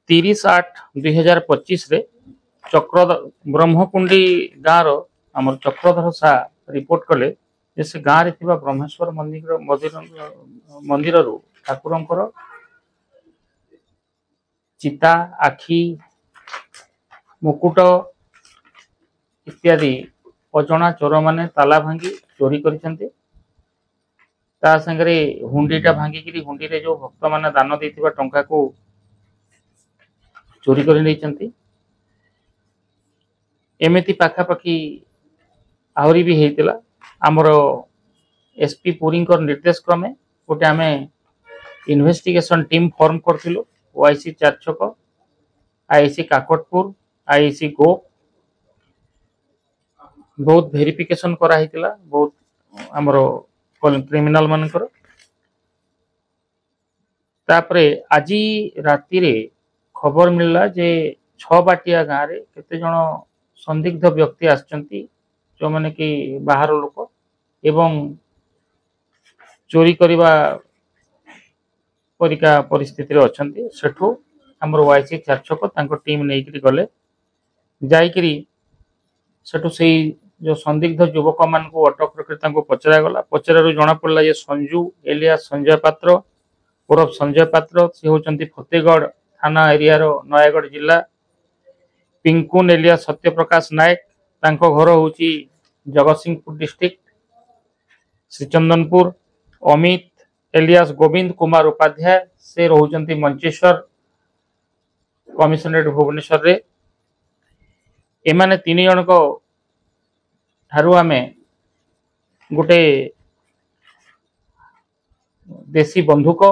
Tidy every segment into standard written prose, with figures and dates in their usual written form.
30/8/2025 रे चक्र ब्रह्मकुंडी गाँव आमर चक्रधर सा रिपोर्ट कले से गाँव रे थिबा ब्रह्मेश्वर मंदिर ठाकुरंकर चिता आखि मुकुट इत्यादि अजଣା चोर माने ताला भांगी चोरी करिसेंते। ता संगरे हुंडीटा भांगी हुंडी रे जो भक्त माने दान देथिबा टंका को चोरी कर नहीं। एमती पाखापाखि आहरी भी होता आमर एसपी पुरी निर्देश क्रमे गोटे आम इन्वेस्टिगेशन टीम फॉर्म करूँ। ओआईसी चारछक, आईसी काकटपुर, आईसी गो बहुत वेरिफिकेशन कराइला बहुत आमर क्रिमिनाल मानकर। तापरे आज राति रे खबर मिलला जे 6 बाटिया गाँव रे केते जण संदिग्ध व्यक्ति आछंती जो माने कि बाहर लोक एवं चोरी करिबा परिका परिस्थिति रे अछंती। सेठू हमर वाईसी चारछक तांको टीम नेइकरी गले जाईकरी सेठू सेई जो संदिग्ध युवक मान को अटक करके तांको पचरा गला। पचरारु जना पड़ला जे संजू एलिया संजय पात्र उर्फ संजय पात्र से होचंती फतेगढ़ थाना एरिया रो नयागढ़ जिला। पिंकुन एलिया सत्यप्रकाश नायक तांको घर होची जगतसिंहपुर डिस्ट्रिक्ट श्रीचंदनपुर। अमित एलियास गोविंद कुमार उपाध्याय से रहउचंती मंचेश्वर कमिशनरेट भुवनेश्वर रे। एमाने 3 जन को ठारू आमे गोटे देसी बंधुक,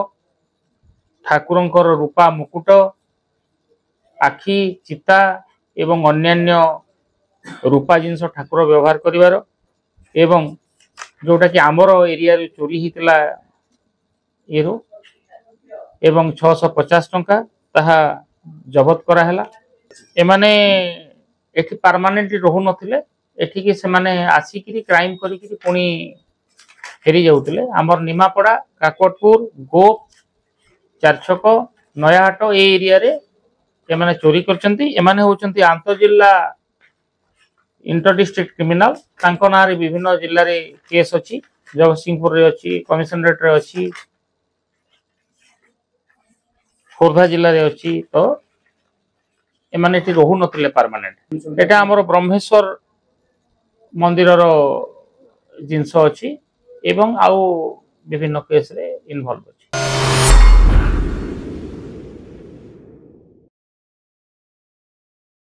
ठाकुरंकर रूपा मुकुट, आखि चिता एवं अन्यान्य रूपा जिनस ठाकुर व्यवहार करिवार एवं जोटा कि आमर एरिया रे चोरी हितला एरो एवं 650 टंका ताहा जबत करा हला। एमाने एठी परमानेंटली रहु नथिले, एठी कि से माने आसीकिरी क्राइम करिकिरी पुनी फेरी जाउतले। आमर निमापड़ा, काकटपुर, गोप, चारछक, नयाहाट ए एरिया रे एमाने चोरी करचंती। एमाने होचंती आंतर जिल्ला इंटर डिस्ट्रिक्ट क्रिमिनल। तांको ना रे विभिन्न जिल्ला रे केस अछि, जगतसिंहपुर रे अछि, कमिशनरेट रे अछि, खोर्धा जिल्ला रे अछि। तो एमाने एठी रहु नथिले परमानेंट। एटा हमर ब्रह्मेश्वर मंदिर रो जिंस अछि एवं आउ विभिन्न केस रे इन्वॉल्व।